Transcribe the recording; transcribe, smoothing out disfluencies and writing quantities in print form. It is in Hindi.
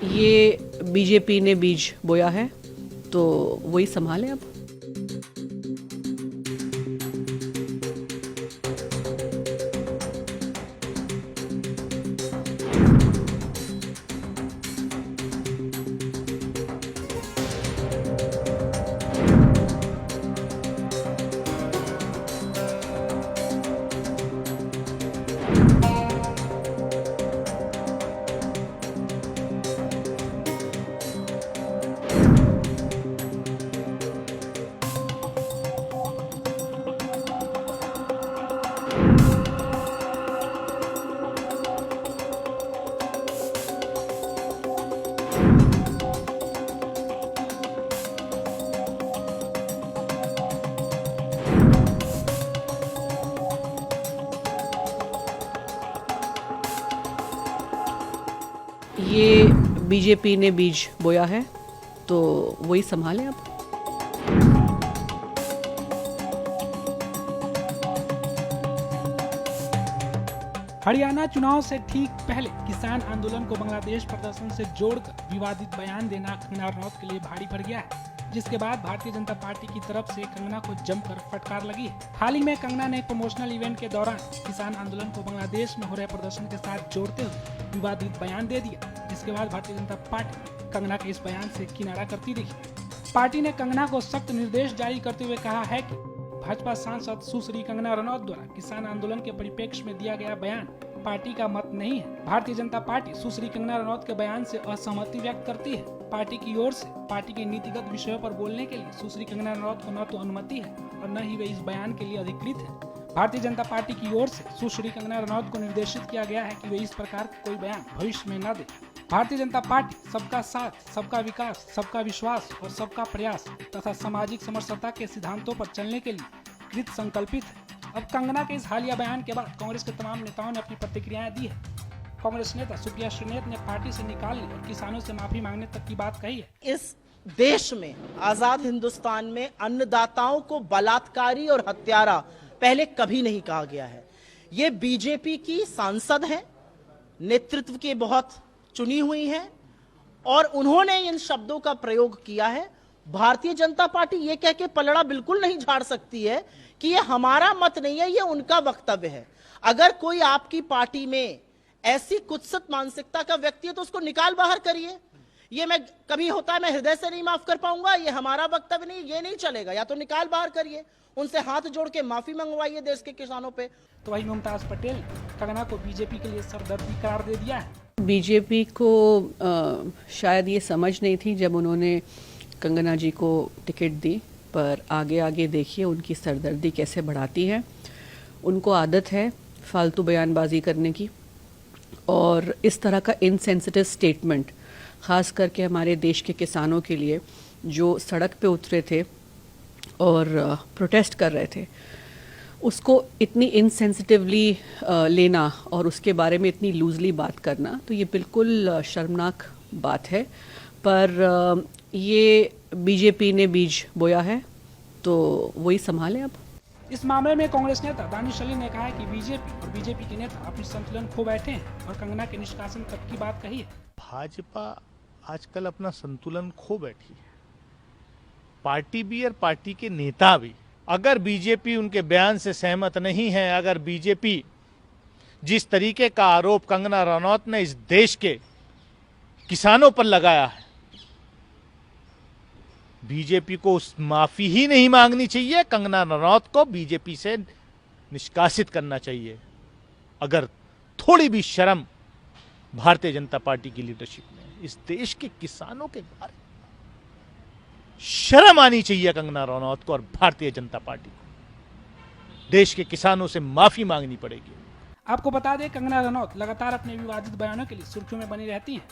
ये बीजेपी ने बीज बोया है तो वही संभालें अब। ये बीजेपी ने बीज बोया है तो वही संभालें अब। हरियाणा चुनाव से ठीक पहले किसान आंदोलन को बांग्लादेश प्रदर्शन से जोड़कर विवादित बयान देना कंगना रनौत के लिए भारी पड़ गया है, जिसके बाद भारतीय जनता पार्टी की तरफ से कंगना को जमकर फटकार लगी है। हाल ही में कंगना ने एक प्रमोशनल इवेंट के दौरान किसान आंदोलन को बांग्लादेश में हो रहे प्रदर्शन के साथ जोड़ते हुए विवादित बयान दे दिया, जिसके बाद भारतीय जनता पार्टी कंगना के इस बयान से किनारा करती दिखी। पार्टी ने कंगना को सख्त निर्देश जारी करते हुए कहा है कि भाजपा सांसद सुश्री कंगना रनौत द्वारा किसान आंदोलन के परिप्रेक्ष्य में दिया गया बयान पार्टी का मत नहीं है। भारतीय जनता पार्टी सुश्री कंगना रनौत के बयान से असहमति व्यक्त करती है। पार्टी की ओर से पार्टी के नीतिगत विषयों पर बोलने के लिए सुश्री कंगना रनौत को न तो अनुमति है और न ही वे इस बयान के लिए अधिकृत है। भारतीय जनता पार्टी की ओर से सुश्री कंगना रनौत को निर्देशित किया गया है कि वे इस प्रकार का कोई बयान भविष्य में न दे। भारतीय जनता पार्टी सबका साथ, सबका विकास, सबका विश्वास और सबका प्रयास तथा सामाजिक समरसता के सिद्धांतों पर चलने के लिए कृत संकल्पित है। अब कंगना के इस हालिया बयान के बाद कांग्रेस के तमाम नेताओं ने अपनी प्रतिक्रियाएं दी है। कांग्रेस नेता सुप्रिया श्रीनेत ने पार्टी से निकालने और किसानों से माफी मांगने तक की बात कही है। इस देश में, आजाद हिंदुस्तान में अन्नदाताओं को बलात्कारी और हत्यारा पहले कभी नहीं कहा गया है। ये बीजेपी की सांसद हैं, नेतृत्व की बहुत चुनी हुई हैं और उन्होंने इन शब्दों का प्रयोग किया है। भारतीय जनता पार्टी ये कह के पलड़ा बिल्कुल नहीं झाड़ सकती है कि ये हमारा मत नहीं है, ये उनका वक्तव्य है। अगर कोई आपकी पार्टी में ऐसी कुत्सित मानसिकता का व्यक्ति है तो उसको निकाल बाहर करिए। ये मैं कभी होता है मैं हृदय से नहीं माफ कर पाऊंगा, ये हमारा वक्तव्य नहीं, ये नहीं चलेगा। या तो निकाल बाहर करिए, उनसे हाथ जोड़ के माफी मंगवाइए देश के किसानों पे। तो वही मुमताज पटेल कंगना को बीजेपी के लिए सरदर्दी करार दे दिया है। बीजेपी को शायद ये समझ नहीं थी जब उन्होंने कंगना जी को टिकट दी, पर आगे आगे देखिए उनकी सरदर्दी कैसे बढ़ाती है। उनको आदत है फालतू बयानबाजी करने की और इस तरह का इनसेंसिटिव स्टेटमेंट, ख़ास करके हमारे देश के किसानों के लिए जो सड़क पे उतरे थे और प्रोटेस्ट कर रहे थे, उसको इतनी इनसेंसिटिवली लेना और उसके बारे में इतनी लूजली बात करना, तो ये बिल्कुल शर्मनाक बात है। पर ये बीजेपी ने बीज बोया है तो वही संभालें अब। इस मामले में कांग्रेस नेता दानिश अली ने कहा है कि बीजेपी और बीजेपी के नेता अपनी संतुलन खो बैठे हैं और कंगना के निष्कासन तक की बात कही है। भाजपा आजकल अपना संतुलन खो बैठी है, पार्टी भी और पार्टी के नेता भी। अगर बीजेपी उनके बयान से सहमत नहीं है, अगर बीजेपी जिस तरीके का आरोप कंगना रनौत ने इस देश के किसानों पर लगाया है, बीजेपी को उस माफी ही नहीं मांगनी चाहिए, कंगना रनौत को बीजेपी से निष्कासित करना चाहिए। अगर थोड़ी भी शर्म भारतीय जनता पार्टी की लीडरशिप में, इस देश के किसानों के बारे में शर्म आनी चाहिए कंगना रनौत को और भारतीय जनता पार्टी को। देश के किसानों से माफी मांगनी पड़ेगी। आपको बता दें, कंगना रनौत लगातार अपने विवादित बयानों के लिए सुर्खियों में बनी रहती हैं।